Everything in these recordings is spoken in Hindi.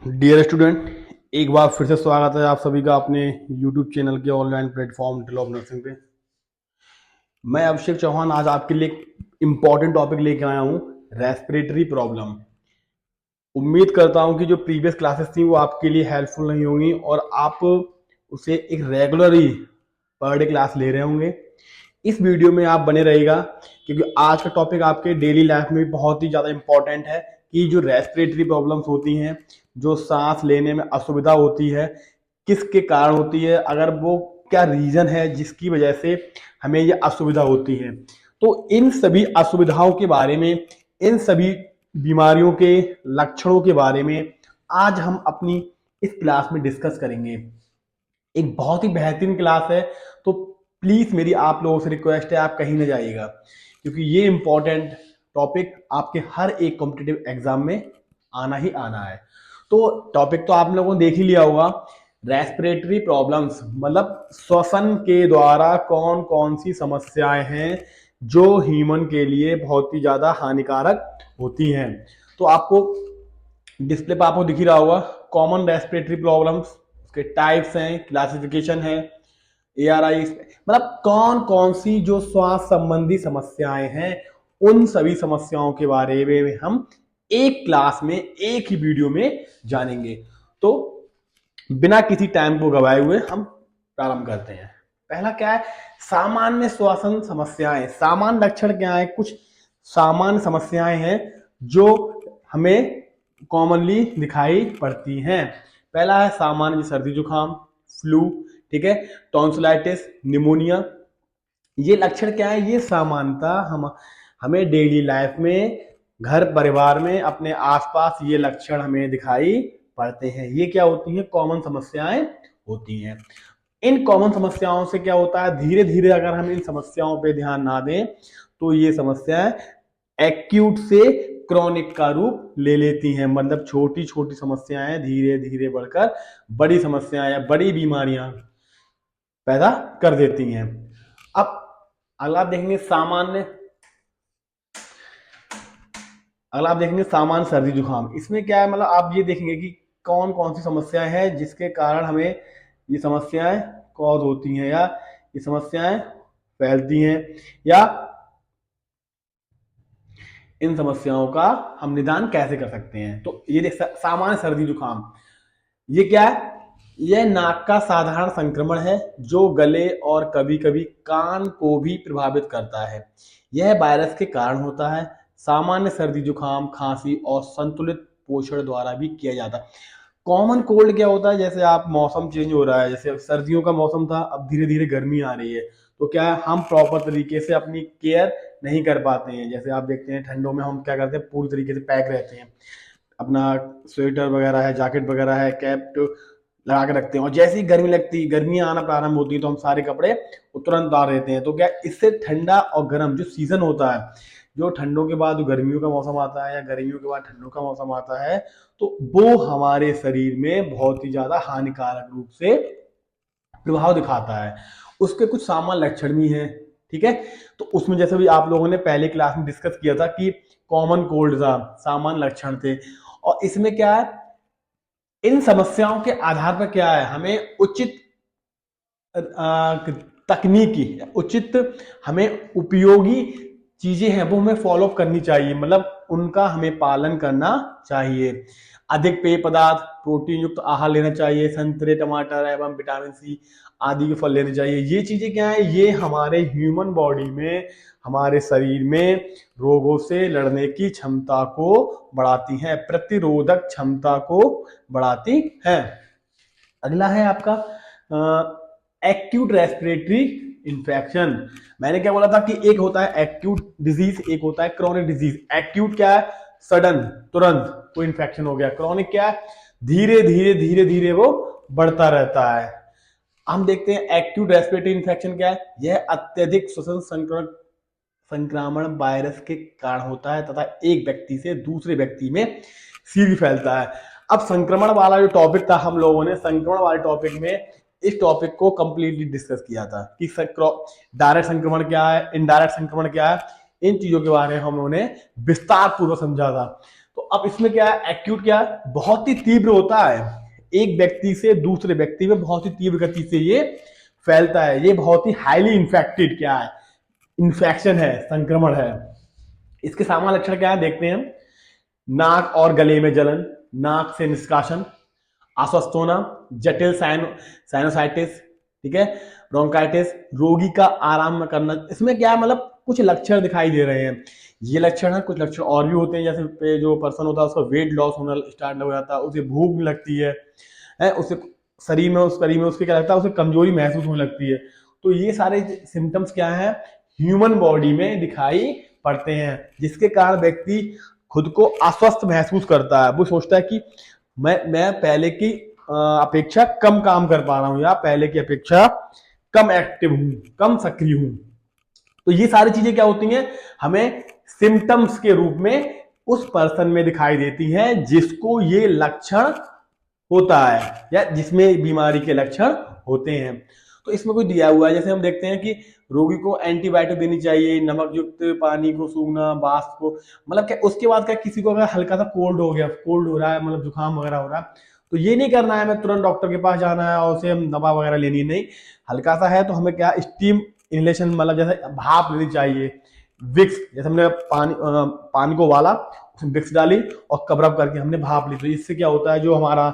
डियर स्टूडेंट, एक बार फिर से स्वागत है आप सभी का अपने यूट्यूब चैनल के online platform detail of nursing पे। मैं अभिषेक चौहान आज आपके लिए इम्पोर्टेंट टॉपिक लेके आया हूँ, रेस्पिरेटरी प्रॉब्लम। उम्मीद करता हूँ कि जो प्रीवियस क्लासेस थी वो आपके लिए हेल्पफुल नहीं होंगी और आप उसे एक रेगुलरली पर डे क्लास ले रहे होंगे। इस वीडियो में आप बने रहेगा क्योंकि आज का टॉपिक आपके डेली लाइफ में बहुत ही ज़्यादा इंपॉर्टेंट है कि जो रेस्पिरेटरी प्रॉब्लम्स होती हैं, जो सांस लेने में असुविधा होती है, किसके कारण होती है, अगर वो क्या रीज़न है जिसकी वजह से हमें ये असुविधा होती है। तो इन सभी असुविधाओं के बारे में, इन सभी बीमारियों के लक्षणों के बारे में आज हम अपनी इस क्लास में डिस्कस करेंगे। एक बहुत ही बेहतरीन क्लास है, तो प्लीज मेरी आप लोगों से रिक्वेस्ट है आप कहीं ना जाइएगा क्योंकि ये इंपॉर्टेंट टॉपिक आपके हर एक कॉम्पिटिटिव एग्जाम में आना ही आना है। तो टॉपिक तो आप लोगों ने देख ही लिया होगा, रेस्पिरेटरी प्रॉब्लम्स मतलब श्वसन के द्वारा कौन कौन सी समस्याएं हैं जो ह्यूमन के लिए बहुत ही ज्यादा हानिकारक होती हैं। तो आपको डिस्प्ले पर आपको दिख ही रहा होगा कॉमन रेस्पिरेटरी प्रॉब्लम्स, उसके टाइप्स हैं, क्लासिफिकेशन है, ARI, मतलब कौन कौन सी जो श्वास संबंधी समस्याएं हैं उन सभी समस्याओं के बारे में हम एक क्लास में एक ही वीडियो में जानेंगे। तो बिना किसी टाइम को गवाए हुए हम प्रारंभ करते हैं। पहला क्या है, सामान्य श्वसन समस्याएं। सामान्य लक्षण क्या है, कुछ सामान्य समस्याएं हैं जो हमें कॉमनली दिखाई पड़ती हैं। पहला है सामान्य सर्दी जुकाम, फ्लू, ठीक है, टॉन्सिलाइटिस, निमोनिया। ये लक्षण क्या है, ये सामान्यतः हमें डेली लाइफ में, घर परिवार में, अपने आसपास ये लक्षण हमें दिखाई पड़ते हैं। ये क्या होती हैं, कॉमन समस्याएं होती हैं। इन कॉमन समस्याओं से क्या होता है, धीरे धीरे अगर हम इन समस्याओं पे ध्यान ना दें तो ये समस्याएं एक्यूट से क्रॉनिक का रूप ले लेती हैं। मतलब छोटी छोटी समस्याएं धीरे धीरे बढ़कर बड़ी समस्याएं या बड़ी बीमारियां पैदा कर देती हैं। अब अगला आप देखेंगे सामान्य, अगला आप देखेंगे सामान्य सर्दी जुकाम। इसमें क्या है, मतलब आप ये देखेंगे कि कौन कौन सी समस्याएं हैं जिसके कारण हमें ये समस्याएं कॉज होती हैं या ये समस्याएं फैलती हैं, या इन समस्याओं का हम निदान कैसे कर सकते हैं। तो ये देख, सामान्य सर्दी जुकाम ये क्या है, यह नाक का साधारण संक्रमण है जो गले और कभी कभी कान को भी प्रभावित करता है। यह वायरस के कारण होता है। सामान्य सर्दी जुकाम खांसी और संतुलित पोषण द्वारा भी किया जाता है। कॉमन कोल्ड क्या होता है, जैसे आप मौसम चेंज हो रहा है, जैसे सर्दियों का मौसम था, अब धीरे धीरे गर्मी आ रही है, तो क्या है, हम प्रॉपर तरीके से अपनी केयर नहीं कर पाते हैं। जैसे आप देखते हैं ठंडों में हम क्या करते हैं, पूरी तरीके से पैक रहते हैं, अपना स्वेटर वगैरह है, जैकेट वगैरह है, कैप लगा के रखते हैं, और जैसे ही गर्मी लगती है, गर्मी आना प्रारंभ होती है तो हम सारे कपड़े तुरंत उतार देते हैं। तो क्या इससे ठंडा और गर्म जो सीजन होता है, जो ठंडों के बाद गर्मियों का मौसम आता है या गर्मियों के बाद ठंडों का मौसम आता है, तो वो हमारे शरीर में बहुत ही ज्यादा हानिकारक रूप से प्रभाव दिखाता है। उसके कुछ सामान्य लक्षण भी हैं, ठीक है। तो उसमें जैसे भी आप लोगों ने पहले क्लास में डिस्कस किया था कि कॉमन कोल्ड था, सामान्य लक्षण थे, और इसमें क्या है, इन समस्याओं के आधार पर क्या है, हमें उचित तकनीकी, उचित हमें उपयोगी चीजें हैं वो हमें फॉलो करनी चाहिए, मतलब उनका हमें पालन करना चाहिए। अधिक पेय पदार्थ, प्रोटीन युक्त आहार लेना चाहिए, संतरे, टमाटर एवं विटामिन सी आदि के फल लेने चाहिए। ये चीजें क्या है, ये हमारे ह्यूमन बॉडी में, हमारे शरीर में रोगों से लड़ने की क्षमता को बढ़ाती हैं, प्रतिरोधक क्षमता को बढ़ाती हैं। अगला है आपका एक्यूट रेस्पिरेटरी इन्फेक्शन। मैंने क्या बोला था कि एक होता है एक्यूट डिजीज, एक होता है क्रॉनिक डिजीज। एक्यूट क्या है, सडन, तुरंत कोई इन्फेक्शन हो गया। क्रॉनिक क्या है, धीरे धीरे धीरे धीरे वो बढ़ता रहता है। हम देखते हैं एक्यूट रेस्पिरेटरी इन्फेक्शन क्या है, यह अत्यधिक श्वसन संक्रमण वायरस के कारण होता है तथा एक व्यक्ति से दूसरे व्यक्ति में सीधे फैलता है। अब संक्रमण वाला जो टॉपिक था, हम लोगों ने संक्रमण वाले टॉपिक में इस टॉपिक को कंप्लीटली डिस्कस किया था कि डायरेक्ट संक्रमण क्या है, इनडायरेक्ट संक्रमण क्या है, इन चीजों के बारे में हम लोगों ने विस्तार पूर्वक समझा था। तो अब इसमें क्या है, एक्यूट क्या है, बहुत ही तीव्र होता है, एक व्यक्ति से दूसरे व्यक्ति में बहुत ही तीव्र गति से ये फैलता है, ये बहुत ही हाईली इन्फेक्टेड क्या है, इन्फेक्शन है, संक्रमण है। इसके सामान्य लक्षण क्या है देखते हैं। नाक और गले में जलन, नाक से निष्कासन, अस्वस्थ होना, जटिल साइनोसाइटिस, ठीक है, ब्रोंकाइटिस, रोगी का आराम करना। इसमें क्या है, मतलब कुछ लक्षण दिखाई दे रहे हैं, ये लक्षण है, कुछ लक्षण और भी होते हैं, जैसे जो पर्सन होता है उसका वेट लॉस होना स्टार्ट हो जाता है, उसे भूख नहीं लगती है, उसे शरीर में उसके क्या लगता है, उसे कमजोरी महसूस होने लगती है। तो ये सारे सिम्टम्स क्या है, ह्यूमन बॉडी में दिखाई पड़ते हैं, जिसके कारण व्यक्ति खुद को अस्वस्थ महसूस करता है। वो सोचता है कि मैं पहले की अपेक्षा कम काम कर पा रहा हूं, या पहले की अपेक्षा कम एक्टिव हूं, कम सक्रिय हूं। तो ये सारी चीजें क्या होती हैं, हमें सिम्टम्स के रूप में उस पर्सन में दिखाई देती हैं जिसको ये लक्षण होता है, या जिसमें बीमारी के लक्षण होते हैं। तो इसमें कोई दिया हुआ है, जैसे हम देखते हैं कि रोगी को एंटीबायोटिक देनी चाहिए, नमक युक्त पानी को सूंघना, बांस को, मतलब क्या उसके बाद क्या, किसी को अगर हल्का सा कोल्ड हो गया, कोल्ड हो रहा है, मतलब जुकाम वगैरह हो रहा है, तो ये नहीं करना है मैं तुरंत डॉक्टर के पास जाना है और उसे दवा वगैरह लेनी, नहीं। हल्का सा है तो हमें क्या, स्टीम इनहेलेशन, मतलब जैसे भाप लेनी चाहिए, विक्स, जैसे हमने पानी को उबाला, उसमें विक्स डाली और कवरअप करके हमने भाप ली, तो इससे क्या होता है, जो हमारा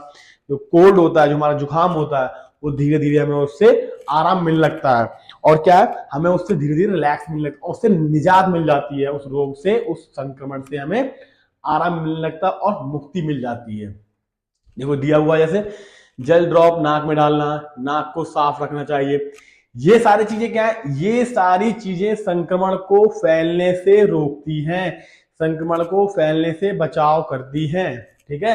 जो कोल्ड होता है, जो हमारा जुकाम होता है, वो धीरे धीरे हमें उससे आराम मिलने लगता है, और क्या है, हमें उससे धीरे धीरे रिलैक्स मिलने लगता है, उससे निजात मिल जाती है, उस रोग से, उस संक्रमण से हमें आराम मिलने लगता है और मुक्ति मिल जाती है। देखो दिया हुआ, जैसे जल ड्रॉप नाक में डालना, नाक को साफ रखना चाहिए, ये सारी चीजें क्या है, ये सारी चीजें संक्रमण को फैलने से रोकती हैं, संक्रमण को फैलने से बचाव करती हैं, ठीक है।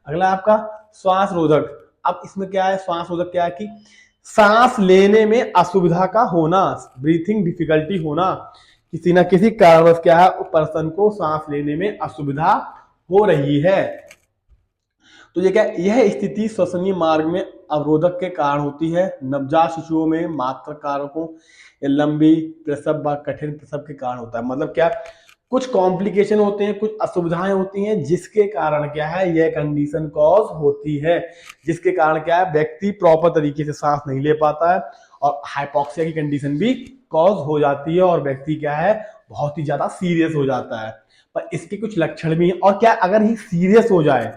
अगला आपका श्वास रोधक। अब इसमें क्या है, श्वास रोधक क्या है कि सांस लेने में असुविधा का होना, ब्रीथिंग डिफिकल्टी होना, किसी ना किसी कारणवश क्या है, पर्सन को सांस लेने में असुविधा हो रही है, तो ये क्या, यह स्थिति श्वसनीय मार्ग में अवरोधक के कारण होती है। नवजात शिशुओं में मात्र कारकों या लंबी प्रसव व कठिन प्रसव के कारण होता है। मतलब क्या, कुछ कॉम्प्लिकेशन होते हैं, कुछ असुविधाएं होती हैं, जिसके कारण क्या है, यह कंडीशन कॉज होती है, जिसके कारण क्या है, व्यक्ति प्रॉपर तरीके से सांस नहीं ले पाता है, और हाइपोक्सिया की कंडीशन भी कॉज हो जाती है, और व्यक्ति क्या है, बहुत ही ज्यादा सीरियस हो जाता है। पर इसके कुछ लक्षण भी हैं, और क्या, अगर ही सीरियस हो जाए,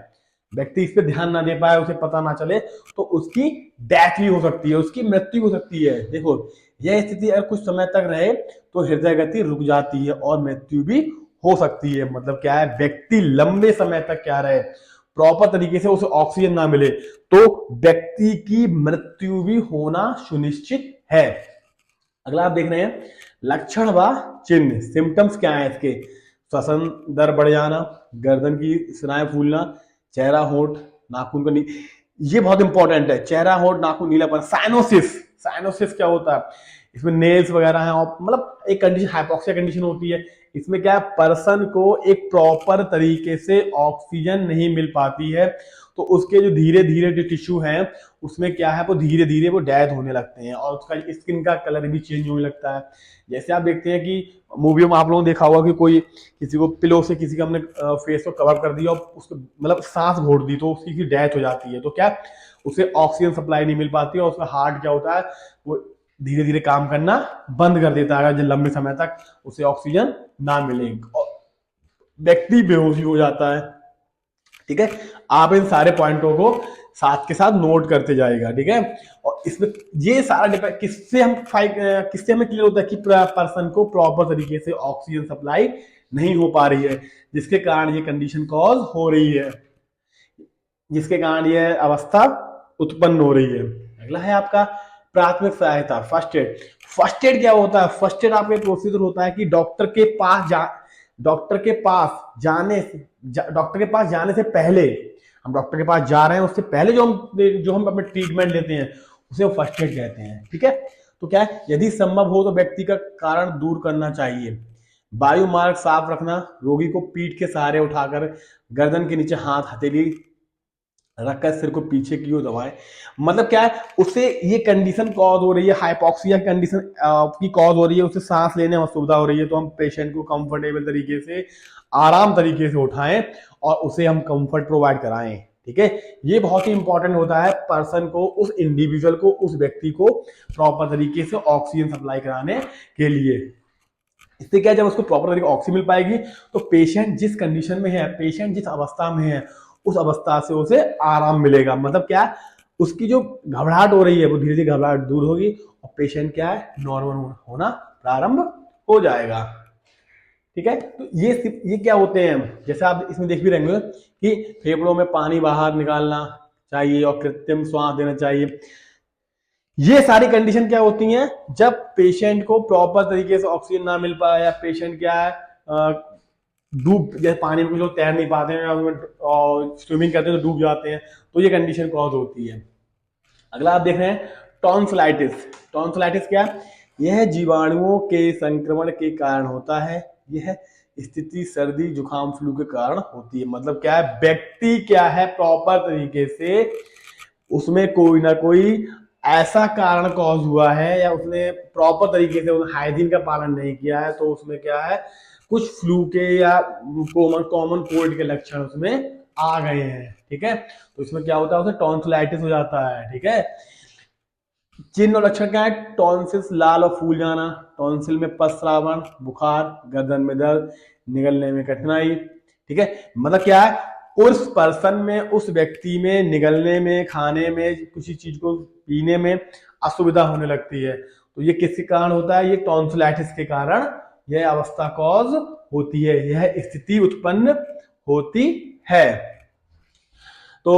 व्यक्ति इस पर ध्यान ना दे पाए, उसे पता ना चले, तो उसकी डेथ भी हो सकती है, उसकी मृत्यु हो सकती है। देखो यह स्थिति अगर कुछ समय तक रहे तो हृदय गति रुक जाती है और मृत्यु भी हो सकती है। मतलब क्या है, व्यक्ति लंबे समय तक क्या रहे, प्रॉपर तरीके से उसे ऑक्सीजन ना मिले, तो व्यक्ति की मृत्यु भी होना सुनिश्चित है। अगला आप देख रहे हैं लक्षण व चिन्ह, सिम्टम्स क्या है इसके, श्वसन दर बढ़ जाना, गर्दन की सिराएं फूलना, चेहरा होठ नाखून का ये बहुत इंपॉर्टेंट है, चेहरा होठ नाखून नीलापन, साइनोसिस, साइनोसिस क्या होता है, इसमें नेल्स वगैरह हैं, और मतलब एक कंडीशन हाइपोक्सिया कंडीशन होती है, इसमें क्या है, पर्सन को एक प्रॉपर तरीके से ऑक्सीजन नहीं मिल पाती है, तो उसके जो धीरे धीरे जो टिश्यू हैं उसमें क्या है, वो धीरे धीरे वो डेथ होने लगते हैं, और उसका स्किन का कलर भी चेंज होने लगता है। जैसे आप देखते हैं कि मूवियों में आप लोगों ने देखा होगा कि कोई किसी को पिलो से किसी का हमने फेस को कवर कर दिया और उसको मतलब सांस घोट दी, तो उसकी डेथ हो जाती है। तो क्या, उसे ऑक्सीजन सप्लाई नहीं मिल पाती, और उसका हार्ट क्या होता है, वो धीरे धीरे काम करना बंद कर देता है, जब लंबे समय तक उसे ऑक्सीजन ना मिले, व्यक्ति बेहोश हो जाता है। ठीक है, आप इन सारे पॉइंटों को साथ के साथ नोट करते जाएगा, ठीक है। और इसमें ये सारा किससे हमें क्लियर होता है कि पर्सन को प्रॉपर तरीके से ऑक्सीजन सप्लाई नहीं हो पा रही है, जिसके कारण ये कंडीशन कॉज हो रही है, जिसके कारण ये अवस्था उत्पन्न हो रही है। अगला है आपका प्राथमिक सहायता, फर्स्ट एड। फर्स्ट एड क्या होता है, फर्स्ट एड आपका प्रोसीजर होता है कि डॉक्टर के पास जाने से पहले, हम डॉक्टर के पास जा रहे हैं उससे पहले जो हम अपने ट्रीटमेंट लेते हैं उसे फर्स्ट एड कहते हैं, ठीक है। तो क्या है, यदि संभव हो तो व्यक्ति का कारण दूर करना चाहिए, वायु मार्ग साफ रखना, रोगी को पीठ के सहारे उठाकर गर्दन के नीचे हाथ हथेली रखकर सिर को पीछे की ओर दबाएं। मतलब क्या है, उससे ये कंडीशन कॉज हो रही है, हाइपॉक्सिया कंडीशन की कॉज हो रही है, उससे सांस लेने में असुविधा हो रही है, तो हम पेशेंट को कंफर्टेबल तरीके से, आराम तरीके से उठाएं और उसे हम कंफर्ट प्रोवाइड कराएं। ठीक है, ये बहुत ही इंपॉर्टेंट होता है पर्सन को, उस इंडिविजुअल को, उस व्यक्ति को प्रॉपर तरीके से ऑक्सीजन सप्लाई कराने के लिए। इससे क्या है, जब उसको प्रॉपर तरीके ऑक्सीजन मिल पाएगी तो पेशेंट जिस कंडीशन में है, पेशेंट जिस अवस्था में है, उस अवस्था से उसे आराम मिलेगा। मतलब क्या है, उसकी जो घबराहट हो रही है वो धीरे धीरे घबराहट दूर होगी और पेशेंट क्या है, नॉर्मल होना प्रारंभ हो जाएगा। ठीक है, तो ये क्या होते हैं, जैसे आप इसमें देख भी रहेंगे कि फेफड़ों में पानी बाहर निकालना चाहिए और कृत्रिम श्वास देना चाहिए। ये सारी कंडीशन क्या होती हैं, जब पेशेंट को प्रॉपर तरीके से ऑक्सीजन ना मिल पाए, या पेशेंट क्या है डूब, जैसे पानी में कुछ लोग तैर नहीं पाते हैं और स्विमिंग करते हैं तो डूब जाते हैं, तो ये कंडीशन कॉज होती है। अगला आप देख रहे हैं टॉन्सिलाइटिस। टॉन्सिलाइटिस क्या, यह जीवाणुओं के संक्रमण के कारण होता है। यह स्थिति सर्दी जुकाम फ्लू के कारण होती है। मतलब क्या है, व्यक्ति क्या है प्रॉपर तरीके से उसमें कोई ना कोई ऐसा कारण कॉज हुआ है, या उसने प्रॉपर तरीके से हाइजीन का पालन नहीं किया है, तो उसमें क्या है कुछ फ्लू के या कॉमन कोल्ड के लक्षण उसमें आ गए हैं। ठीक है, तो इसमें क्या होता है, उसे टॉन्सिलाइटिस हो जाता है। ठीक है, चिन्ह और लक्षण क्या है, टॉन्सिल्स लाल और फूल जाना, टॉन्सिल में पस स्रावन, बुखार, गर्दन में दर्द, निगलने में कठिनाई। ठीक है, मतलब क्या है, उस पर्सन में, उस व्यक्ति में निगलने में, खाने में, किसी चीज को पीने में असुविधा होने लगती है, तो ये किसके कारण होता है, ये टॉन्सिलाइटिस के कारण यह अवस्था कॉज होती है, यह स्थिति उत्पन्न होती है। तो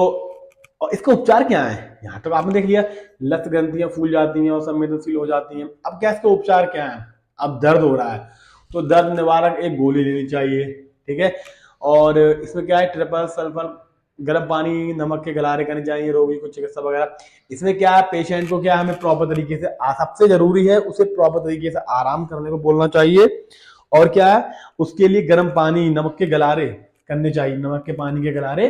और इसका उपचार क्या है, यहां तक आपने देख लिया, लत ग्रंथियां फूल जाती हैं और संवेदनशील हो जाती हैं। अब क्या इसका उपचार क्या है, अब दर्द हो रहा है तो दर्द निवारक एक गोली लेनी चाहिए। ठीक है, और इसमें क्या है, ट्रिपल सल्फर गर्म पानी नमक के गलारे करने चाहिए रोगी को, चिकित्सा वगैरह। इसमें क्या है, पेशेंट को क्या हमें प्रॉपर तरीके से, सबसे जरूरी है उसे प्रॉपर तरीके से आराम करने को बोलना चाहिए, और क्या है उसके लिए गर्म पानी नमक के गलारे करने चाहिए, नमक के पानी के गलारे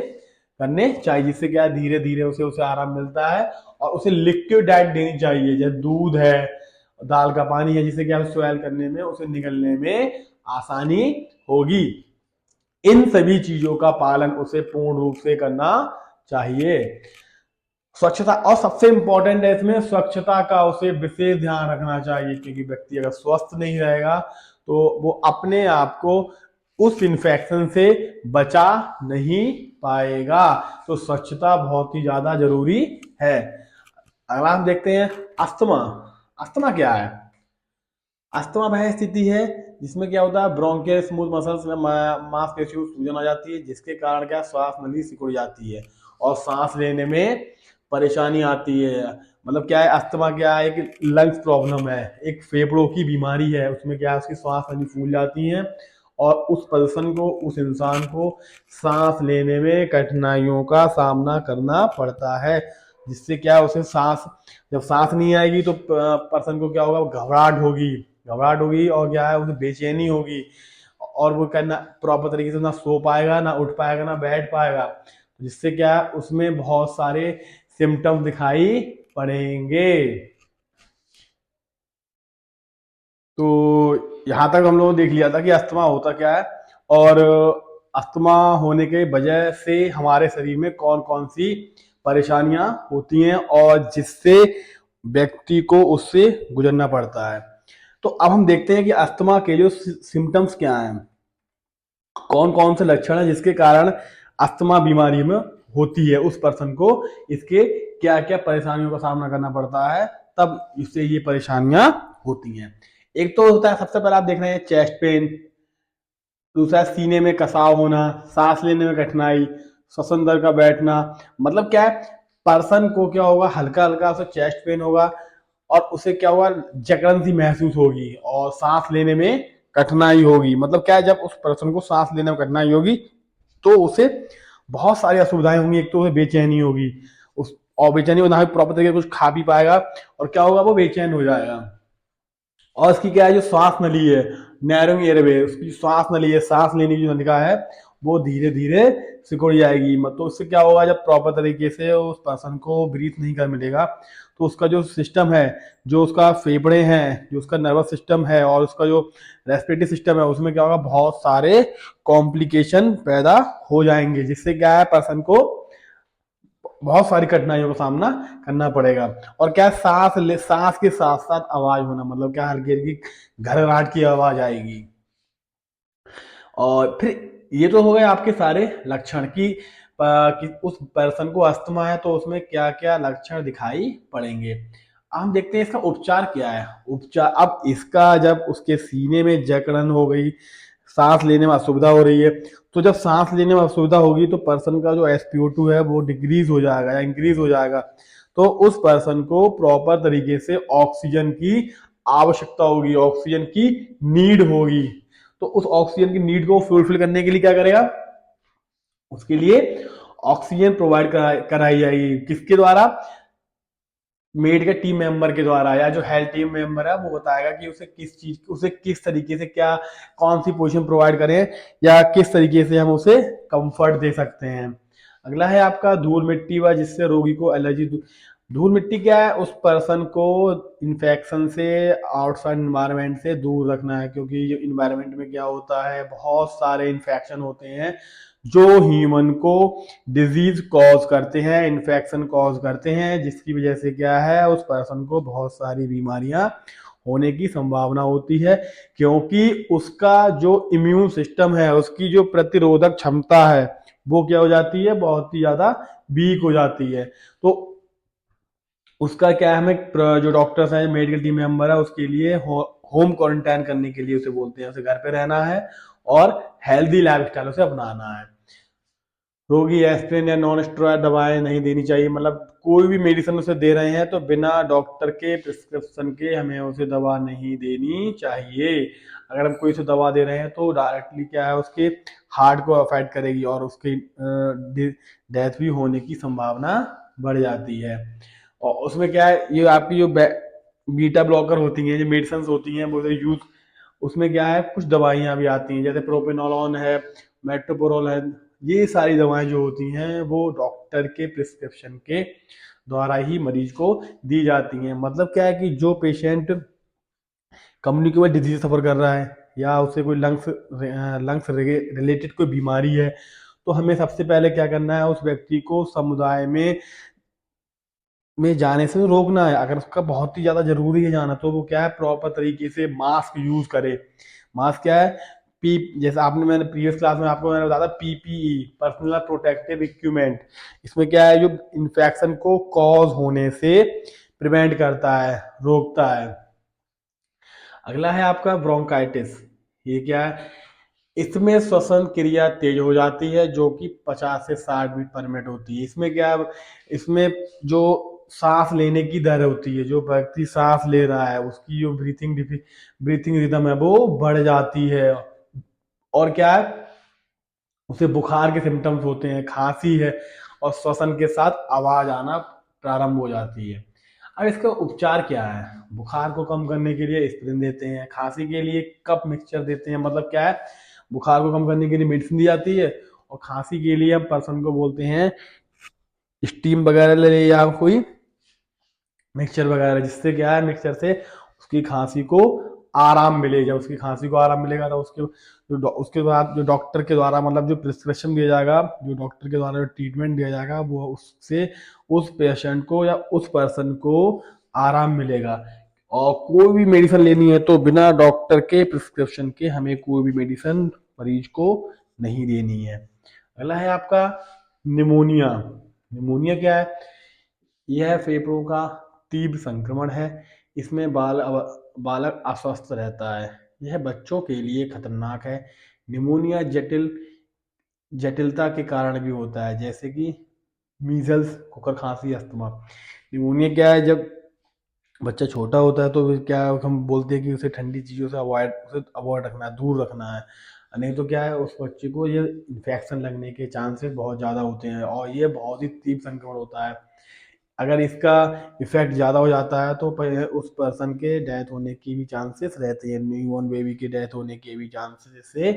करने चाहिए, जिससे क्या है धीरे धीरे उसे उसे आराम मिलता है। और उसे लिक्विड डाइट देनी चाहिए, जैसे दूध है, दाल का पानी है, जिससे क्या स्वेल करने में, उसे निकलने में आसानी होगी। इन सभी चीजों का पालन उसे पूर्ण रूप से करना चाहिए। स्वच्छता, और सबसे इंपॉर्टेंट है इसमें स्वच्छता का उसे विशेष ध्यान रखना चाहिए, क्योंकि व्यक्ति अगर स्वस्थ नहीं रहेगा तो वो अपने आप को उस इन्फेक्शन से बचा नहीं पाएगा। तो स्वच्छता बहुत ही ज्यादा जरूरी है। अगला हम देखते हैं अस्थमा। अस्थमा क्या है, अस्थमा वह स्थिति है जिसमें क्या होता है, ब्रोंकियल स्मूथ मसल्स में मांसपेशियों में सूजन आ जाती है, जिसके कारण क्या श्वास नली सिकुड़ जाती है और सांस लेने में परेशानी आती है। मतलब क्या है, अस्थमा क्या है, एक लंग्स प्रॉब्लम है, एक फेफड़ों की बीमारी है, उसमें क्या है उसकी श्वास नली फूल जाती है और उस पर्सन को, उस इंसान को सांस लेने में कठिनाइयों का सामना करना पड़ता है, जिससे क्या है उसे सांस, जब सांस नहीं आएगी तो पर्सन को क्या होगा, घबराहट होगी, घबराहट होगी और क्या है उसे बेचैनी होगी, और वो करना प्रॉपर तरीके से ना सो पाएगा, ना उठ पाएगा, ना बैठ पाएगा, जिससे क्या है उसमें बहुत सारे सिम्टम्स दिखाई पड़ेंगे। तो यहां तक हम लोगों ने देख लिया था कि अस्थमा होता क्या है, और अस्थमा होने के वजह से हमारे शरीर में कौन कौन सी परेशानियां होती हैं और जिससे व्यक्ति को उससे गुजरना पड़ता है। तो अब हम देखते हैं कि अस्थमा के जो सिम्टम्स क्या हैं, कौन कौन से लक्षण हैं जिसके कारण अस्थमा बीमारी में होती है उस पर्सन को, इसके क्या क्या परेशानियों का सामना करना पड़ता है, तब इससे ये परेशानियां होती हैं। एक तो होता है, सबसे पहले आप देख रहे हैं चेस्ट पेन, दूसरा सीने में कसाव होना, सांस लेने में कठिनाई, श्वसन दर का बैठना। मतलब क्या है, पर्सन को क्या होगा, हल्का हल्का उसे चेस्ट पेन होगा और उसे क्या होगा, जकड़न सी महसूस होगी और सांस लेने में कठिनाई होगी। मतलब क्या है, जब उस पर्सन को सांस लेने में कठिनाई होगी तो उसे बहुत सारी असुविधाएं होंगी। एक तो उसे बेचैनी होगी, उस और बेचैनी ना प्रॉपर तरीके से कुछ खा भी पाएगा, और क्या होगा, वो बेचैन हो जाएगा। और इसकी क्या है, जो श्वास नली है, नैरोइंग एयरवे, उसकी श्वास नली है, सांस लेने की जो नलिका है वो धीरे धीरे सिकुड़ जाएगी। तो उससे क्या होगा, जब प्रॉपर तरीके से उस पर्सन को ब्रीथ नहीं कर मिलेगा तो उसका जो सिस्टम है, जो उसका फेफड़े हैं, जो उसका नर्वस सिस्टम है और उसका जो रेस्पिरेटरी सिस्टम है, उसमें क्या होगा, बहुत सारे कॉम्प्लिकेशन पैदा हो जाएंगे, जिससे क्या है, पर्सन को बहुत सारी कठिनाइयों का सामना करना पड़ेगा। और क्या, सांस के साथ साथ आवाज होना, मतलब क्या, हल्की हल्की घरघराहट की आवाज आएगी। और फिर ये तो हो गए आपके सारे लक्षण कि उस पर्सन को अस्थमा है तो उसमें क्या क्या लक्षण दिखाई पड़ेंगे। अब हम देखते हैं इसका उपचार क्या है। उपचार, अब इसका जब उसके सीने में जकड़न हो गई, सांस लेने में असुविधा हो रही है, तो जब सांस लेने में असुविधा होगी तो पर्सन का जो SpO2 है वो डिक्रीज हो जाएगा या इंक्रीज हो जाएगा। तो उस पर्सन को प्रॉपर तरीके से ऑक्सीजन की आवश्यकता होगी, ऑक्सीजन की नीड होगी। तो उस ऑक्सीजन की नीड को फुलफिल करने के लिए क्या करेगा, उसके लिए ऑक्सीजन प्रोवाइड कराई जाएगी। किसके द्वारा, मेड के टीम मेंबर के द्वारा, या जो हेल्थ टीम मेंबर है वो बताएगा कि उसे किस तरीके से क्या, कौन सी पोजीशन प्रोवाइड करें या किस तरीके से हम उसे कंफर्ट दे सकते हैं। अगला है आपका धूल मिट्टी व जिससे रोगी को एलर्जी। धूल मिट्टी क्या है, उस पर्सन को इन्फेक्शन से, आउटसाइड इन्वायरमेंट से दूर रखना है, क्योंकि जो इन्वायरमेंट में क्या होता है, बहुत सारे इन्फेक्शन होते हैं जो ह्यूमन को डिजीज कॉज करते हैं, इन्फेक्शन कॉज करते हैं, जिसकी वजह से क्या है, उस पर्सन को बहुत सारी बीमारियां होने की संभावना होती है, क्योंकि उसका जो इम्यून सिस्टम है, उसकी जो प्रतिरोधक क्षमता है, वो क्या हो जाती है, बहुत ही ज्यादा वीक हो जाती है। तो उसका क्या है, हमें जो डॉक्टर्स हैं, मेडिकल टीम मेंबर है, उसके लिए होम क्वारंटाइन करने के लिए उसे बोलते हैं, उसे घर पे रहना है और हेल्दी लाइफस्टाइल उसे अपनाना है। रोगी एस्पिरिन या नॉन स्टेरॉयड दवाएं नहीं देनी चाहिए, मतलब कोई भी मेडिसिन उसे दे रहे हैं तो बिना डॉक्टर के प्रिस्क्रिप्शन के हमें उसे दवा नहीं देनी चाहिए। अगर हम कोई उसे दवा दे रहे हैं तो डायरेक्टली क्या है, उसके हार्ट को अफेक्ट करेगी और उसकी डेथ भी होने की संभावना बढ़ जाती है। और उसमें क्या है, ये आपकी जो बीटा ब्लॉकर होती हैं, जो मेडिसिन होती हैं, वो यूज, उसमें क्या है, कुछ दवाइयाँ भी आती हैं, जैसे प्रोपेनोलॉन है, मेट्रोपोरोल है। ये सारी दवाएं जो होती हैं वो डॉक्टर के प्रिस्क्रिप्शन के द्वारा ही मरीज को दी जाती हैं। मतलब क्या है कि जो पेशेंट कम्युनिकेबल डिजीज सफर कर रहा है या उसे कोई लंग्स रिलेटेड कोई बीमारी है, तो हमें सबसे पहले क्या करना है, उस व्यक्ति को समुदाय में जाने से रोकना है। अगर उसका बहुत ही ज्यादा जरूरी है जाना, तो वो क्या है, प्रॉपर तरीके से मास्क यूज करे। मास्क क्या है, पी, जैसे आपने, मैंने प्रीवियस क्लास में आपको मैंने बताया था, PPE, पर्सनल प्रोटेक्टिव इक्विपमेंट। इसमें क्या है, जो इन्फेक्शन को कॉज होने से प्रिवेंट करता है, रोकता है। अगला है आपका ब्रोंकाइटिस। ये क्या है, इसमें श्वसन क्रिया तेज हो जाती है, जो कि 50 से 60 बीट पर मिनट होती है। इसमें क्या है, इसमें जो सांस लेने की दर होती है, जो व्यक्ति सांस ले रहा है उसकी जो ब्रीथिंग रिदम है वो बढ़ जाती है। और क्या है, उसे बुखार के सिम्टम्स होते हैं, खांसी है और श्वसन के साथ आवाज आना प्रारंभ हो जाती है। अब इसका उपचार क्या है, बुखार को कम करने के लिए एस्पिरिन देते हैं, खांसी के लिए कफ मिक्सचर देते हैं, मतलब क्या है, बुखार को कम करने के लिए मेडिसिन दी जाती है, और खांसी के लिए हम पर्सन को बोलते हैं स्टीम वगैरह ले या कोई मिक्सचर वगैरह, जिससे क्या है, मिक्सचर से उसकी खांसी को आराम मिले। जब उसकी खांसी को आराम मिलेगा तो उसके बाद जो डॉक्टर के द्वारा, मतलब जो प्रिस्क्रिप्शन दिया जाएगा, जो डॉक्टर के द्वारा जो ट्रीटमेंट दिया जाएगा, वो उससे उस पेशेंट को या उस पर्सन को आराम मिलेगा। और कोई भी मेडिसिन लेनी है तो बिना डॉक्टर के प्रिस्क्रिप्शन के हमें कोई भी मेडिसिन मरीज को नहीं देनी है। अगला है आपका निमोनिया। निमोनिया क्या है, यह फेफड़ों का तीव्र संक्रमण है। इसमें बालक अस्वस्थ रहता है। यह बच्चों के लिए खतरनाक है। निमोनिया जटिलता के कारण भी होता है, जैसे कि मीजल्स, खोखर खांसी, अस्थमा। निमोनिया क्या है, जब बच्चा छोटा होता है तो क्या है, हम बोलते हैं कि उसे ठंडी चीज़ों से अवॉइड रखना है, दूर रखना है। नहीं तो क्या है, उस बच्चे को ये इन्फेक्शन लगने के चांसेस बहुत ज़्यादा होते हैं और ये बहुत ही तीव्र संक्रमण होता है। अगर इसका इफेक्ट ज़्यादा हो जाता है तो उस पर्सन के डेथ होने की भी चांसेस रहते हैं, न्यूबॉर्न बेबी के डेथ होने के भी चांसेस इससे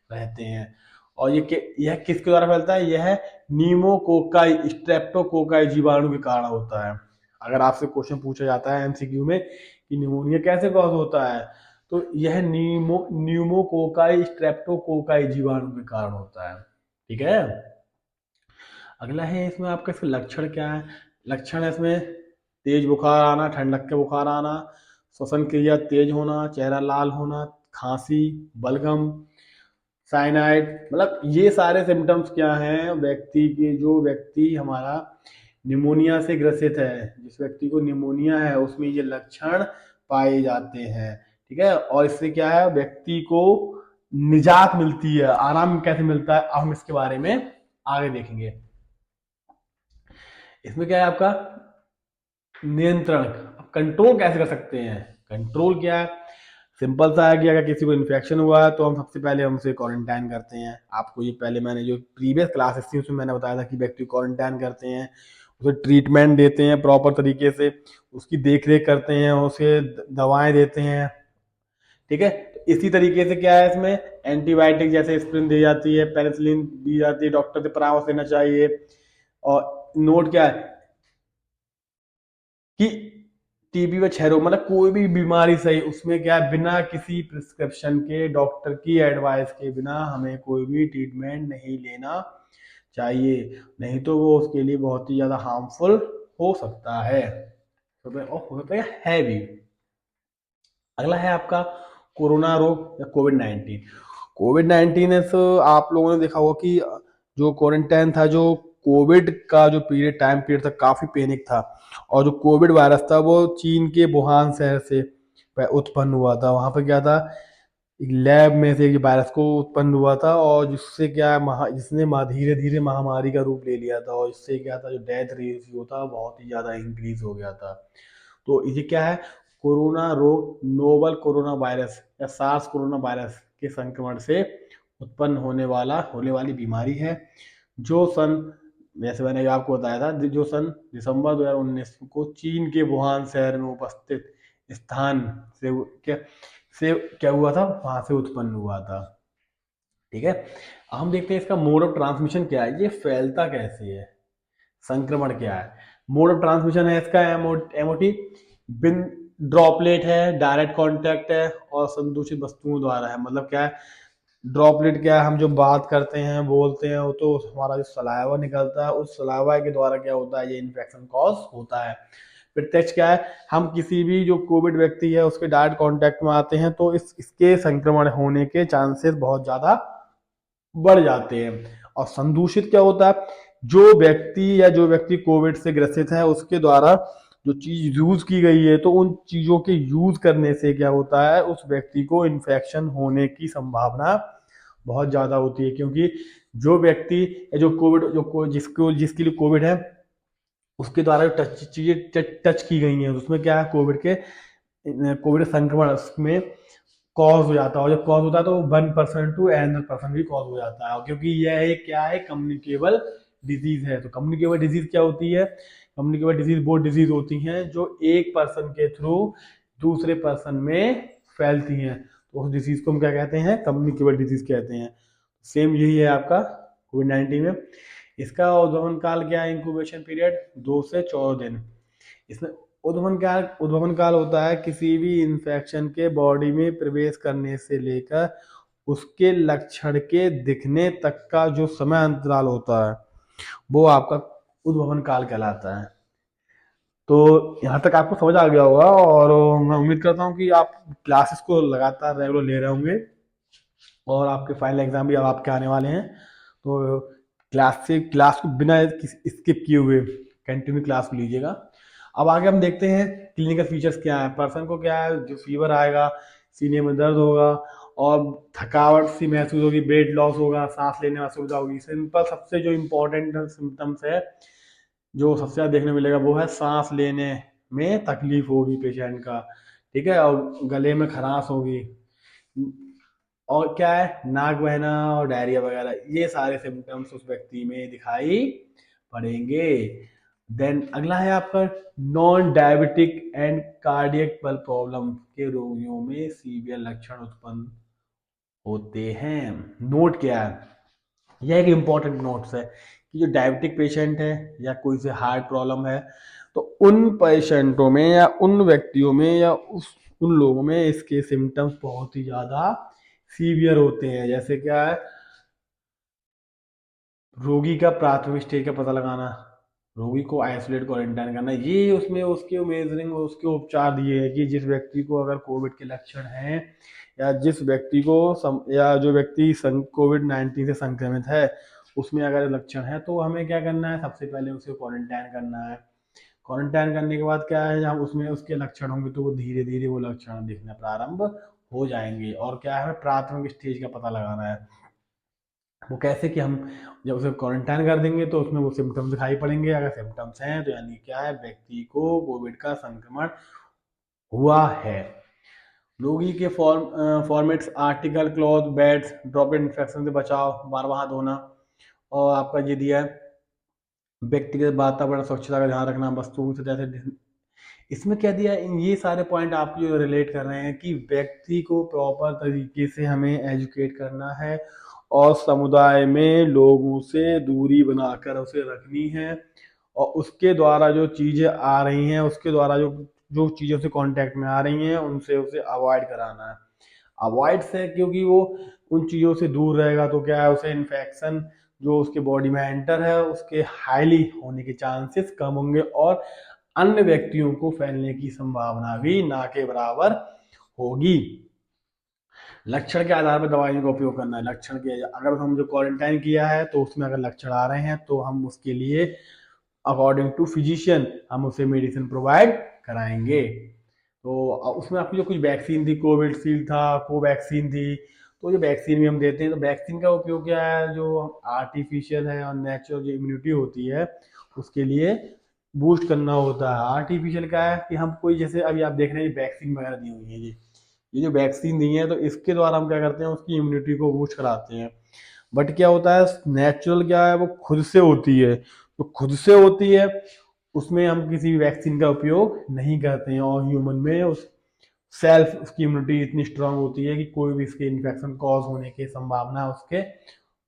रहते हैं। और यह किसके द्वारा फैलता है? यह न्यूमोकोकाई स्ट्रेप्टोकोकाई जीवाणु के कारण होता है। अगर आपसे क्वेश्चन पूछा जाता है एमसीक्यू में कि निमोनिया कैसे कॉज होता है, तो यह न्यूमोकोकाई स्ट्रेप्टोकोकाई जीवाणु के कारण होता है। ठीक है। अगला है इसमें आपका, इसके लक्षण क्या है? लक्षण है इसमें तेज बुखार आना, ठंडक के बुखार आना, श्वसन क्रिया तेज होना, चेहरा लाल होना, खांसी, बलगम, साइनाइड। मतलब ये सारे सिम्टम्स क्या हैं व्यक्ति के, जो व्यक्ति हमारा निमोनिया से ग्रसित है, जिस व्यक्ति को निमोनिया है उसमें ये लक्षण पाए जाते हैं। ठीक है। और इससे क्या है, व्यक्ति को निजात मिलती है। आराम कैसे मिलता है, अब हम इसके बारे में आगे देखेंगे। इसमें क्या है आपका नियंत्रण, कंट्रोल कैसे कर सकते हैं? कंट्रोल क्या है? सिंपल सा है कि अगर किसी को इन्फेक्शन हुआ है तो हम सबसे पहले हम उसे क्वारंटाइन करते हैं। आपको ये पहले मैंने जो प्रीवियस क्लासेस थी उसमें मैंने बताया था कि व्यक्ति को क्वारंटाइन करते हैं, उसे ट्रीटमेंट देते हैं प्रॉपर तरीके से, उसकी देख रेख करते हैं, उसे दवाएं देते हैं। ठीक है। तो इसी तरीके से क्या है, इसमें एंटीबायोटिक जैसे एस्पिरिन दी जाती है, पेनिसिलिन दी जाती है, डॉक्टर से परामर्श लेना चाहिए। और नोट क्या है कि टीबी व क्षय रोग मतलब कोई भी बीमारी सही, उसमें क्या है, बिना किसी प्रिस्क्रिप्शन के, डॉक्टर की एडवाइस के बिना हमें कोई भी ट्रीटमेंट नहीं लेना चाहिए, नहीं तो वो उसके लिए बहुत ही ज़्यादा हार्मफुल हो सकता है। और हो सकता है भी। अगला है आपका कोरोना रोग या कोविड 19। कोविड 19 तो आप लोगों ने देखा होगा कि जो क्वारंटाइन था, जो कोविड का जो पीरियड टाइम पीरियड था, काफी पैनिक था। और जो कोविड वायरस था वो चीन के वुहान शहर से उत्पन्न हुआ था। वहां पर क्या था, एक लैब में से एक वायरस को उत्पन्न हुआ था, और जिससे क्या जिसने धीरे धीरे महामारी का रूप ले लिया था, और इससे क्या था, जो डेथ रेशियो था बहुत ही ज्यादा इंक्रीज हो गया था। तो ये क्या है, कोरोना रोग नोवल कोरोना वायरस या सार्स कोरोना वायरस के संक्रमण से उत्पन्न होने वाली बीमारी है, जो सन, जैसे मैंने आपको बताया था, जो सन दिसंबर 2019 को चीन के वुहान शहर में उपस्थित स्थान से क्या हुआ था, वहां से उत्पन्न हुआ था। ठीक है। अब हम देखते हैं इसका मोड ऑफ ट्रांसमिशन क्या है, ये फैलता कैसे है, संक्रमण क्या है। मोड ऑफ ट्रांसमिशन है इसका एमओटी, बिन ड्रॉपलेट है, डायरेक्ट कांटेक्ट है, और संदूषित वस्तुओं द्वारा है। मतलब क्या है, ड्रॉपलेट क्या है, हम जो बात करते हैं बोलते हैं वो तो हमारा जो सलाइवा निकलता है, उस सलाइवा के द्वारा क्या होता है, ये इन्फेक्शन कॉज होता है। प्रत्यक्ष क्या है, हम किसी भी जो कोविड व्यक्ति है उसके डायरेक्ट कांटेक्ट में आते हैं तो इसके संक्रमण होने के चांसेस बहुत ज्यादा बढ़ जाते हैं। और संदूषित क्या होता है, जो व्यक्ति कोविड से ग्रसित है उसके द्वारा जो चीज यूज की गई है, तो उन चीजों के यूज करने से क्या होता है, उस व्यक्ति को इन्फेक्शन होने की संभावना बहुत ज्यादा होती है। क्योंकि जो व्यक्ति जो कोविड जिसके लिए कोविड है, उसके द्वारा जो चीजें टच की गई हैं, उसमें क्या है, कोविड संक्रमण में कॉज हो जाता है। और जब कॉज होता है तो 1% टू एन परसेंट भी कॉज हो जाता है, क्योंकि यह एक क्या है, कम्युनिकेबल डिजीज है। तो कम्युनिकेबल डिजीज क्या होती है, कम्युनिकेबल डिजीज वो डिजीज होती हैं जो एक पर्सन के थ्रू दूसरे पर्सन में फैलती हैं, तो उस डिजीज को हम क्या कहते हैं, कम्युनिकेबल डिजीज कहते हैं। सेम यही है आपका कोविड 19 में। इसका उद्भवन काल क्या है, इंक्यूबेशन पीरियड 2 से 14 दिन। इसमें उद्भवन काल होता है किसी भी इंफेक्शन के बॉडी में प्रवेश करने से लेकर उसके लक्षण के दिखने तक का जो समय अंतराल होता है, वो आपका उद्भवन काल कहलाता है। तो यहाँ तक आपको समझ आ गया होगा, और मैं उम्मीद करता हूँ कि आप क्लासेस को लगातार रेगुलर ले रहे होंगे, और आपके फाइनल एग्जाम भी अब आपके आने वाले हैं। तो क्लास को बिना स्किप किए हुए कंटिन्यू क्लास को लीजिएगा। अब आगे हम देखते हैं क्लिनिकल फीचर्स क्या है। पर्सन को क्या है, जो फीवर आएगा, सीने में दर्द होगा, और थकावट सी महसूस होगी, वेट लॉस होगा, सांस लेने में असुविधा होगी। सिंपल सबसे जो इम्पोर्टेंट सिम्टम्स है, जो सबसे ज़्यादा देखने मिलेगा, वो है सांस लेने में तकलीफ होगी पेशेंट का। ठीक है। और गले में खराश होगी, और क्या है, नाक बहना और डायरिया वगैरह, ये सारे सिम्टम्स उस व्यक्ति में दिखाई पड़ेंगे। देन अगला है आपका नॉन डायबिटिक एंड कार्डियक बल प्रॉब्लम के रोगियों में सीवियर लक्षण उत्पन्न होते हैं। नोट क्या है, यह एक इम्पॉर्टेंट नोट्स है कि जो डायबिटिक पेशेंट है या कोई से हार्ट प्रॉब्लम है, तो उन पेशेंटों में या उन व्यक्तियों में या उन लोगों में इसके सिम्टम्स बहुत ही ज़्यादा सीवियर होते हैं। जैसे क्या है, रोगी का प्राथमिक स्टेज का पता लगाना, रोगी को आइसोलेट क्वारंटाइन करना, ये उसमें उसके मेजरिंग उसके उपचार दिए हैं कि जिस व्यक्ति को अगर कोविड के लक्षण हैं या जिस व्यक्ति को या जो व्यक्ति कोविड 19 से संक्रमित है उसमें अगर लक्षण है तो हमें क्या करना है, सबसे पहले उसे क्वारंटाइन करना है। क्वारंटाइन करने के बाद क्या है, जब उसमें उसके लक्षण होंगे तो वो धीरे धीरे वो लक्षण दिखना प्रारंभ हो जाएंगे। और क्या है, प्राथमिक स्टेज का पता लगाना है। वो कैसे कि हम जब उसे क्वारंटाइन कर देंगे तो उसमें वो सिम्टम्स दिखाई पड़ेंगे। अगर सिम्टम्स हैं तो यानी क्या है, व्यक्ति को कोविड का संक्रमण हुआ है। रोगी के formats article, cloth, beds, droplet infection से बचाव, बार बार हाथ धोना। और आपका ये दिया है व्यक्तिगत वातावरण स्वच्छता का ध्यान रखना, वस्तुओं से जैसे इसमें क्या दिया है, ये सारे पॉइंट आप जो रिलेट कर रहे हैं कि व्यक्ति को प्रॉपर तरीके से हमें एजुकेट करना है और समुदाय में लोगों से दूरी बनाकर उसे रखनी है। और उसके द्वारा जो चीज़ें आ रही हैं, उसके द्वारा जो जो चीज़ों से कांटेक्ट में आ रही हैं उनसे उसे अवॉइड कराना है। अवॉइड से क्योंकि वो उन चीज़ों से दूर रहेगा तो क्या है, उसे इन्फेक्शन जो उसके बॉडी में एंटर है उसके हाईली होने के चांसेस कम होंगे और अन्य व्यक्तियों को फैलने की संभावना भी ना के बराबर होगी। लक्षण के आधार पर दवाइयों का उपयोग करना है। लक्षण के अगर हम जो क्वारंटाइन किया है तो उसमें अगर लक्षण आ रहे हैं तो हम उसके लिए अकॉर्डिंग टू फिजिशियन हम उसे मेडिसिन प्रोवाइड कराएंगे। तो उसमें आपकी जो कुछ वैक्सीन थी, कोविडशील्ड था, कोवैक्सीन थी, तो जो वैक्सीन भी हम देते हैं तो वैक्सीन का उपयोग क्या है, जो आर्टिफिशियल है और नेचुरल जो इम्यूनिटी होती है उसके लिए बूस्ट करना होता है। आर्टिफिशियल क्या है कि हम कोई, जैसे अभी आप देख रहे हैं वैक्सीन वगैरह दी हुई है, ये जो वैक्सीन दी है तो इसके द्वारा हम क्या करते हैं, उसकी इम्यूनिटी को बूस्ट कराते हैं। बट क्या होता है, नेचुरल क्या है, वो खुद से होती है, तो खुद से होती है उसमें हम किसी भी वैक्सीन का उपयोग नहीं करते हैं। और ह्यूमन में उस सेल्फ उसकी इम्यूनिटी इतनी स्ट्रांग होती है कि कोई भी इसके इन्फेक्शन कॉज होने की संभावना उसके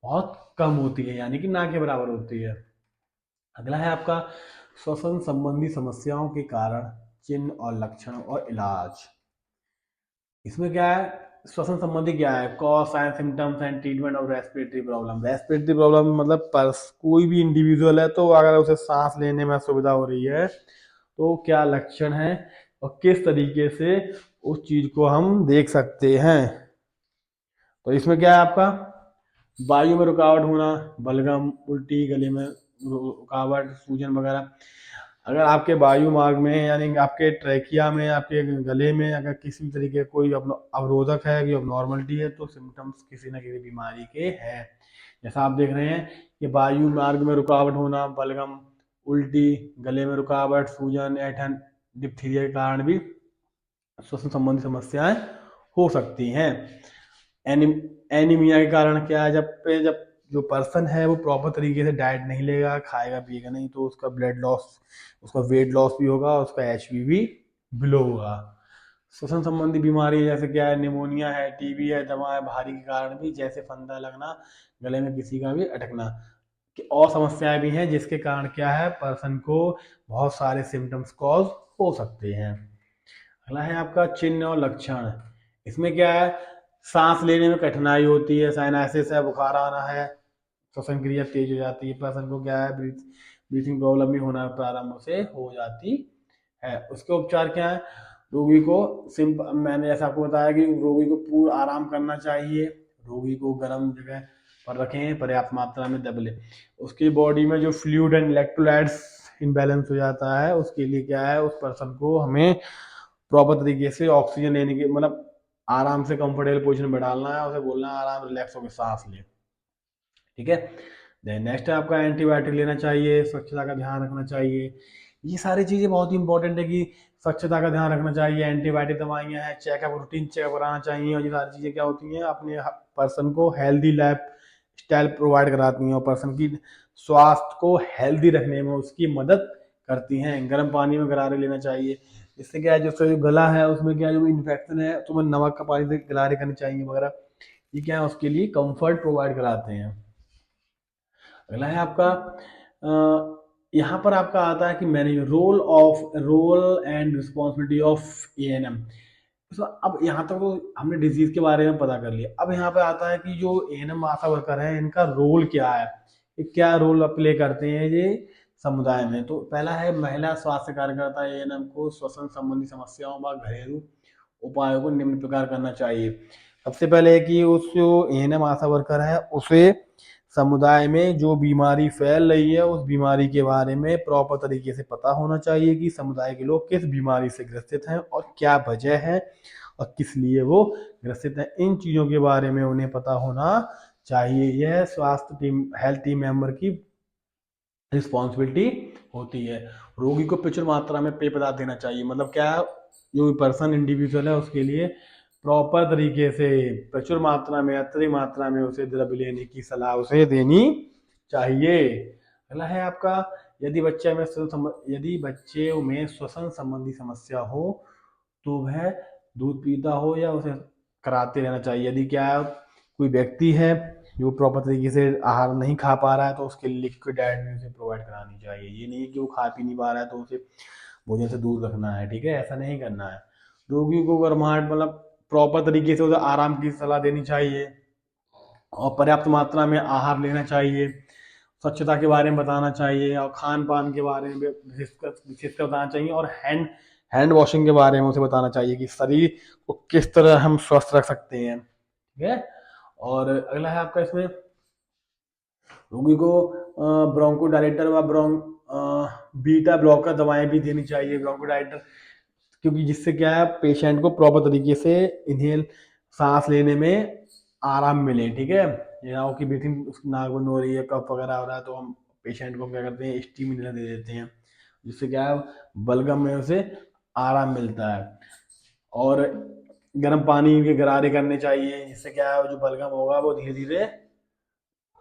बहुत कम होती है, यानी कि ना के बराबर होती है। अगला है आपका श्वसन संबंधी समस्याओं के कारण चिन्ह और लक्षण और इलाज। इसमें क्या है, श्वसन संबंधी क्या है, cause, sign, symptoms and treatment of respiratory problem. Respiratory problem मतलब पर्स कोई भी इंडिविजुअल है तो अगर उसे सांस लेने में असुविधा हो रही है तो क्या लक्षण है और किस तरीके से उस चीज को हम देख सकते हैं। तो इसमें क्या है आपका, वायु में रुकावट होना, बलगम, उल्टी, गले में रुकावट, सूजन वगैरह। अगर आपके वायु मार्ग में यानी आपके ट्रैकिया में, आपके गले में अगर किसी भी तरीके का कोई अवरोधक है, कि अबनॉर्मलिटी है, तो सिम्टम्स किसी न किसी बीमारी के हैं। जैसा आप देख रहे हैं कि वायु मार्ग में रुकावट होना, बलगम, उल्टी, गले में रुकावट, सूजन, ऐठन, डिप्थीरिया के कारण भी श्वसन संबंधी समस्याएं हो सकती हैं। एनीमिया के कारण क्या है, जब जो पर्सन है वो प्रॉपर तरीके से डाइट नहीं लेगा, खाएगा पिएगा नहीं, तो उसका ब्लड लॉस, उसका वेट लॉस भी होगा, उसका एचबी भी बिलो होगा। श्वसन संबंधी बीमारी जैसे क्या है, निमोनिया है, टीबी है, दमा है, भारी के कारण भी, जैसे फंदा लगना, गले में किसी का भी अटकना, कि और समस्याएं भी हैं जिसके कारण क्या है, पर्सन को बहुत सारे सिम्टम्स कॉज हो सकते हैं। अगला है आपका चिन्ह और लक्षण। इसमें क्या है, सांस लेने में कठिनाई होती है, साइनाइसिस है, बुखार आना है, श्वसन क्रिया तेज हो जाती है, पर्सन को क्या है, ब्रीथिंग प्रॉब्लम भी होना प्रारंभ से हो जाती है। उसके उपचार क्या है, रोगी को मैंने जैसा आपको बताया कि रोगी को पूरा आराम करना चाहिए, रोगी को गर्म जगह पर रखें, पर्याप्त मात्रा में दबले। उसकी बॉडी में जो फ्लूइड एंड इलेक्ट्रोलाइट्स इनबैलेंस हो जाता है उसके लिए क्या है, उस पर्सन को हमें प्रॉपर तरीके से ऑक्सीजन लेने की, मतलब आराम से कंफर्टेबल पोजीशन में डालना है, उसे बोलना है आराम रिलैक्स होकर सांस ले। ठीक है। देन नेक्स्ट है आपका एंटीबायोटिक लेना चाहिए, स्वच्छता का ध्यान रखना चाहिए। ये सारी चीज़ें बहुत ही इंपॉर्टेंट है कि स्वच्छता का ध्यान रखना चाहिए, एंटीबायोटिक दवाइयाँ हैं, चेकअप, रूटीन चेकअप कराना चाहिए। और ये सारी चीज़ें क्या होती हैं, अपने पर्सन को हेल्दी लाइफ स्टाइल प्रोवाइड कराती हैं और पर्सन की स्वास्थ्य को हेल्दी रखने में उसकी मदद करती हैं। गर्म पानी में गरारे लेना चाहिए, इससे क्या है, जो गला है उसमें क्या है, जो इन्फेक्शन है तो हमें नमक का पानी से गरारे करने चाहिए वगैरह। ये क्या है, उसके लिए कंफर्ट प्रोवाइड कराते हैं। अगला है आपका यहाँ पर आपका आता है कि manage role and responsibility of ANM. तो अब यहाँ तक तो हमने डिजीज के बारे में पता कर लिया। अब यहाँ पे आता है कि जो एएनएम आशा वर्कर है इनका रोल क्या है, ये क्या रोल प्ले करते हैं ये समुदाय में। तो पहला है महिला स्वास्थ्य कार्यकर्ता एएनएम को श्वसन संबंधी समस्याओं व घरेलू उपायों को निम्न प्रकार करना चाहिए। सबसे पहले है कि उस जो एएनएम आशा वर्कर है उसे समुदाय में जो बीमारी फैल रही है उस बीमारी के बारे में प्रॉपर तरीके से पता होना चाहिए कि समुदाय के लोग किस बीमारी से ग्रसित हैं और क्या वजह है और किस लिए वो ग्रसित हैं। इन चीज़ों के बारे में उन्हें पता होना चाहिए। यह स्वास्थ्य टीम हेल्थ टीम मेंबर की रिस्पॉन्सिबिलिटी होती है। रोगी को प्रचुर मात्रा में पेय पदार्थ देना चाहिए। मतलब क्या, जो पर्सन इंडिविजुअल है उसके लिए प्रॉपर तरीके से प्रचुर मात्रा में अत्यधिक मात्रा में उसे द्रव्य लेने की सलाह उसे देनी चाहिए। अगला है आपका यदि बच्चे में श्वसन संबंधी समस्या हो तो वह दूध पीता हो या उसे कराते रहना चाहिए। यदि क्या कोई व्यक्ति है जो प्रॉपर तरीके से आहार नहीं खा पा रहा है तो उसके लिक्विड डाइट भी उसे प्रोवाइड करानी चाहिए। ये नहीं कि वो खा पी नहीं पा रहा है तो उसे भोजन से दूर रखना है, ठीक है, ऐसा नहीं करना है। रोगी को गर्माहट मतलब प्रॉपर तरीके से उसे आराम की सलाह देनी चाहिए और पर्याप्त मात्रा में आहार लेना चाहिए। स्वच्छता के बारे में बताना चाहिए और खान पान के बारे में विशेषकर बताना चाहिए और हैंड वॉशिंग के बारे में उसे बताना चाहिए कि शरीर को किस तरह हम स्वस्थ रख सकते हैं, ठीक है। और अगला है आपका इसमें रोगी को ब्रोंकोडायलेटर व बीटा ब्लॉकर दवाएं भी देनी चाहिए। ब्रोंकोडायलेटर क्योंकि जिससे क्या है पेशेंट को प्रॉपर तरीके से इनहेल सांस लेने में आराम मिले, ठीक है। या कि ब्रीथिंग उसकी नाक बंद हो रही है, कफ वगैरह हो रहा है तो हम पेशेंट को क्या करते हैं स्टीम इनहेलर दे देते हैं, जिससे क्या है बलगम में उसे आराम मिलता है। और गर्म पानी के गरारे करने चाहिए, जिससे क्या है जो बलगम होगा वो धीरे धीरे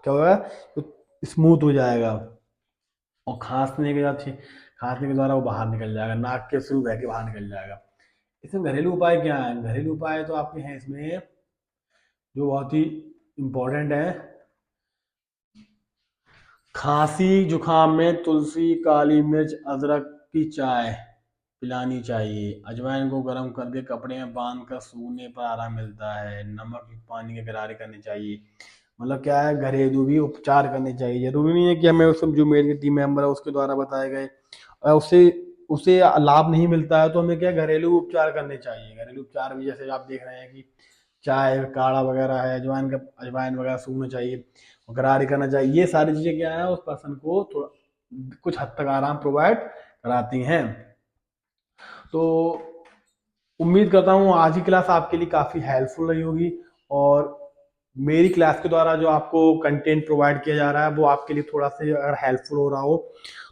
क्या होगा तो स्मूथ हो जाएगा और खांसने के द्वारा वो बाहर निकल जाएगा, नाक के थ्रू बह के बाहर निकल जाएगा। इसमें घरेलू उपाय क्या है? घरेलू उपाय तो आपके हैं इसमें जो बहुत ही इम्पोर्टेंट है। खांसी जुकाम में तुलसी, काली मिर्च, अदरक की चाय पिलानी चाहिए। अजवाइन को गर्म करके कपड़े में बांध कर सूखने पर आराम मिलता है। नमक युक्त पानी के गरारे करने चाहिए। मतलब क्या है घरेलू भी उपचार करने चाहिए। जरूरी नहीं है कि हमें उस जो मेरे टीम मेंबर है उसके द्वारा बताए गए उससे उसे लाभ नहीं मिलता है तो हमें क्या घरेलू उपचार करने चाहिए। घरेलू उपचार भी जैसे आप देख रहे हैं कि चाय काढ़ा वगैरह है, अजवाइन वगैरह सूखना चाहिए, गरारे करना चाहिए। ये सारी चीज़ें क्या है उस पर्सन को थोड़ा कुछ हद तक आराम प्रोवाइड कराती हैं। तो उम्मीद करता हूँ आज की क्लास आपके लिए काफ़ी हेल्पफुल रही होगी और मेरी क्लास के द्वारा जो आपको कंटेंट प्रोवाइड किया जा रहा है वो आपके लिए थोड़ा सा अगर हेल्पफुल हो रहा हो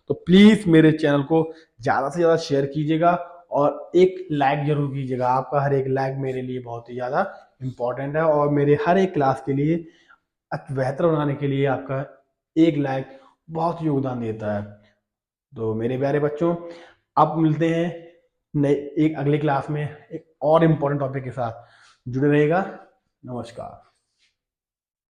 तो प्लीज़ मेरे चैनल को ज़्यादा से ज़्यादा शेयर कीजिएगा और एक लाइक जरूर कीजिएगा। आपका हर एक लाइक मेरे लिए बहुत ही ज़्यादा इम्पोर्टेंट है और मेरे हर एक क्लास के लिए बेहतर बनाने के लिए आपका एक लाइक बहुत योगदान देता है। तो मेरे प्यारे बच्चों, अब मिलते हैं नए एक अगले क्लास में एक और इम्पोर्टेंट टॉपिक के साथ। जुड़े रहेगा। नमस्कार।